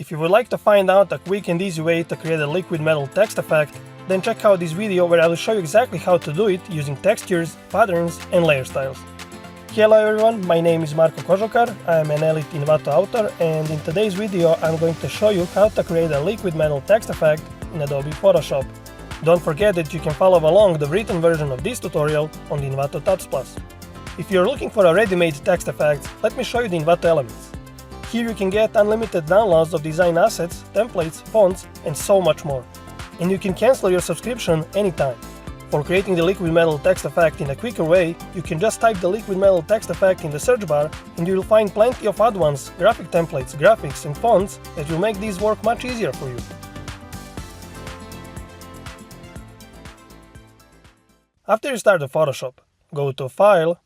If you would like to find out a quick and easy way to create a liquid metal text effect, then check out this video where I will show you exactly how to do it using textures, patterns, and layer styles. Hello everyone, my name is Marko Kožokar, I am an elite Envato author, and in today's video I'm going to show you how to create a liquid metal text effect in Adobe Photoshop. Don't forget that you can follow along the written version of this tutorial on the Envato Tuts Plus. If you're looking for a ready-made text effect, let me show you the Envato Elements. Here you can get unlimited downloads of design assets, templates, fonts, and so much more. And you can cancel your subscription anytime. For creating the liquid metal text effect in a quicker way, you can just type the liquid metal text effect in the search bar and you will find plenty of add-ons, graphic templates, graphics, and fonts that will make this work much easier for you. After you start the Photoshop, go to File,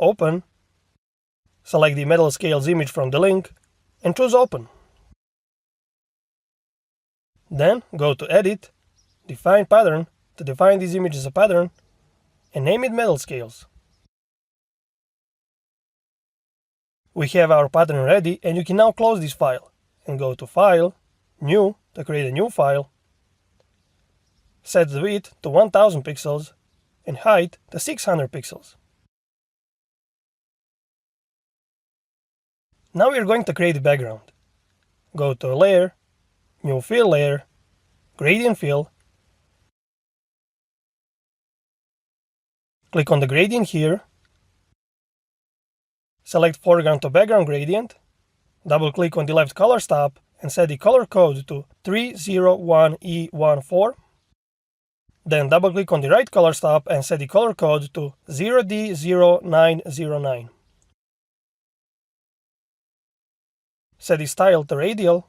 Open, select the metal scales image from the link, and choose Open. Then go to Edit, Define Pattern to define this image as a pattern, and name it Metal Scales. We have our pattern ready, and you can now close this file and go to File, New to create a new file, set the width to 1000 pixels and height to 600 pixels. Now we are going to create the background. Go to Layer, New Fill Layer, Gradient Fill. Click on the gradient here. Select Foreground to Background Gradient. Double-click on the left color stop and set the color code to 301E14. Then double-click on the right color stop and set the color code to 0D0909. Set the style to radial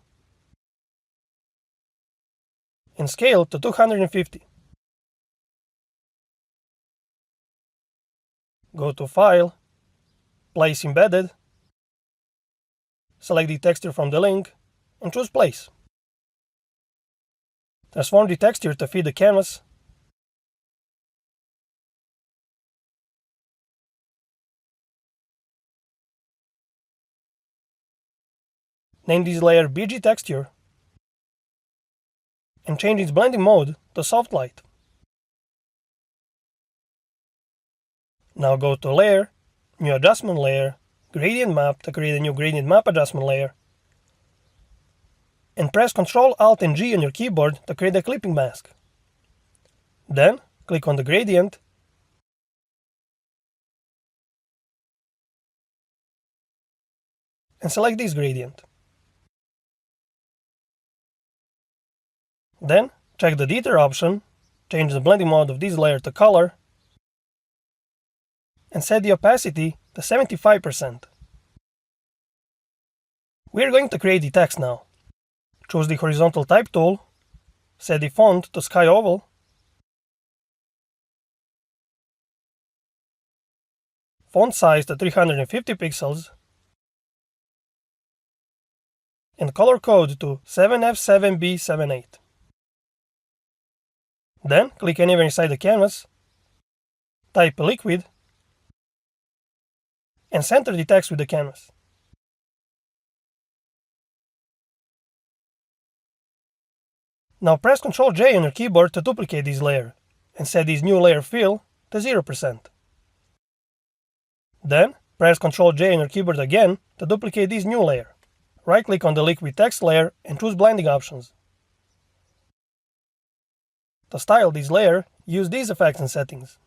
and scale to 250. Go to File, Place Embedded, select the texture from the link, and choose Place. Transform the texture to fit the canvas. Name this layer BG Texture, and change its blending mode to Soft Light. Now go to Layer, New Adjustment Layer, Gradient Map to create a new Gradient Map Adjustment layer, and press Ctrl Alt and G on your keyboard to create a clipping mask. Then click on the gradient and select this gradient. Then check the Deter option, change the blending mode of this layer to Color, and set the opacity to 75%. We are going to create the text now. Choose the horizontal type tool, set the font to Sky Oval, font size to 350 pixels, and color code to 7F7B78. Then click anywhere inside the canvas, type Liquid, and center the text with the canvas. Now press Ctrl J on your keyboard to duplicate this layer, and set this new layer fill to 0%. Then press Ctrl J on your keyboard again to duplicate this new layer. Right-click on the liquid text layer and choose Blending Options. To style this layer, use these effects and settings.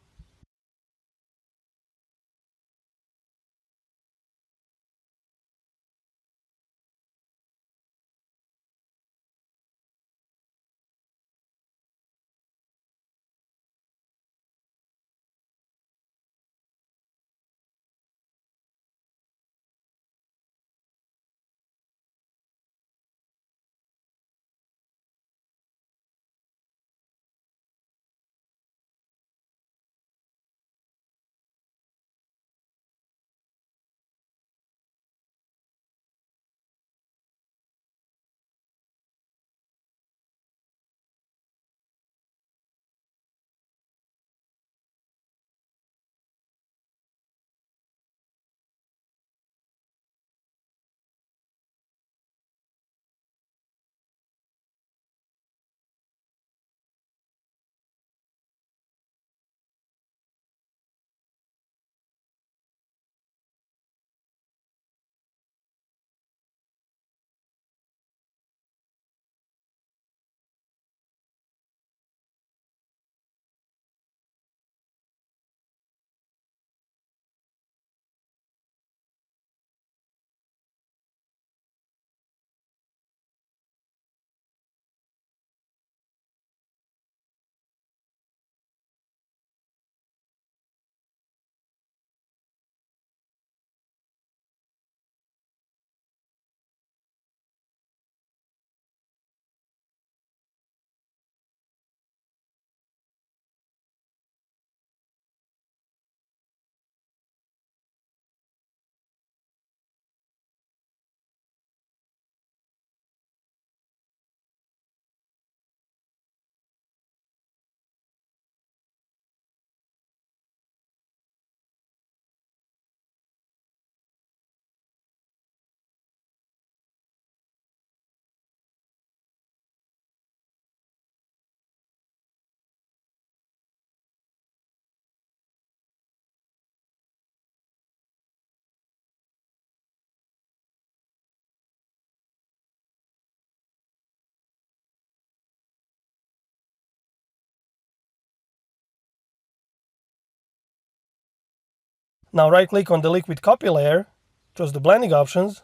Now right-click on the liquid copy layer, choose the blending options,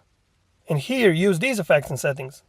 and here use these effects and settings.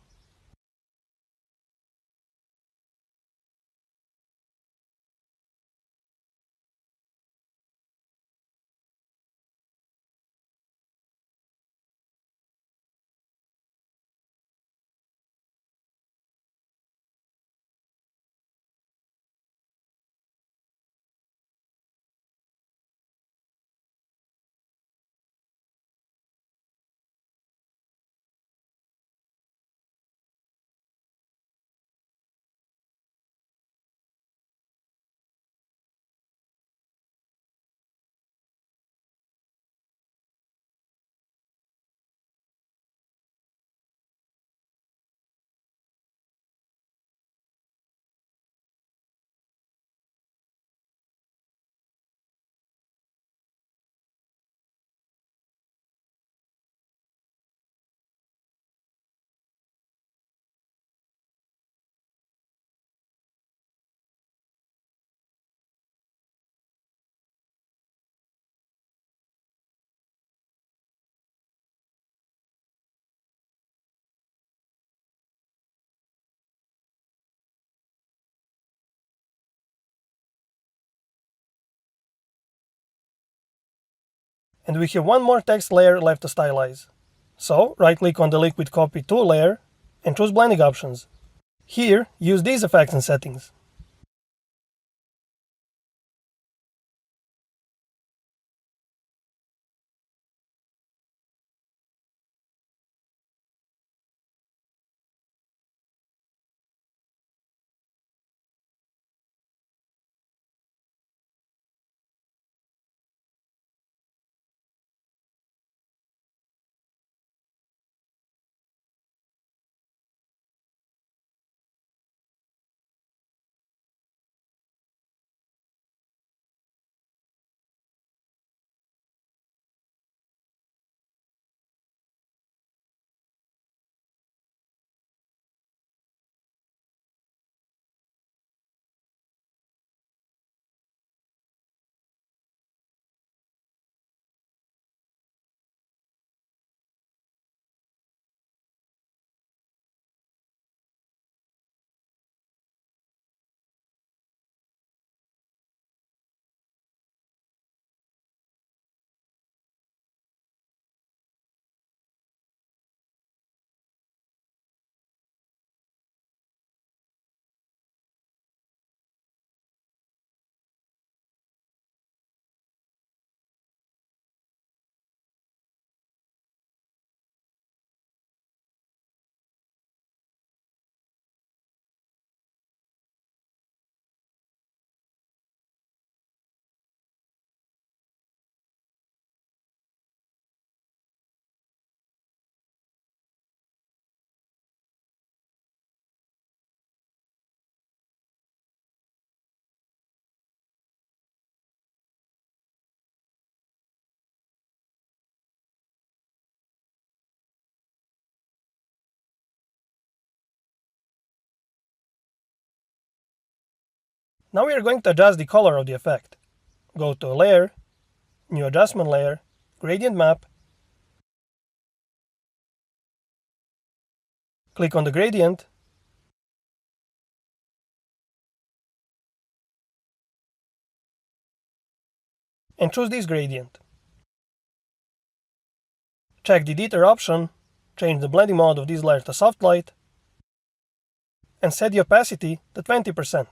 And we have one more text layer left to stylize. So right-click on the liquid copy tool layer and choose blending options. Here, use these effects and settings. Now we are going to adjust the color of the effect. Go to Layer, New Adjustment Layer, Gradient Map, click on the gradient, and choose this gradient. Check the Deter option, change the blending mode of this layer to soft light, and set the opacity to 20%.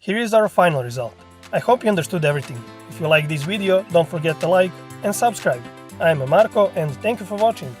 Here is our final result. I hope you understood everything. If you like this video, don't forget to like and subscribe. I am Marco and thank you for watching.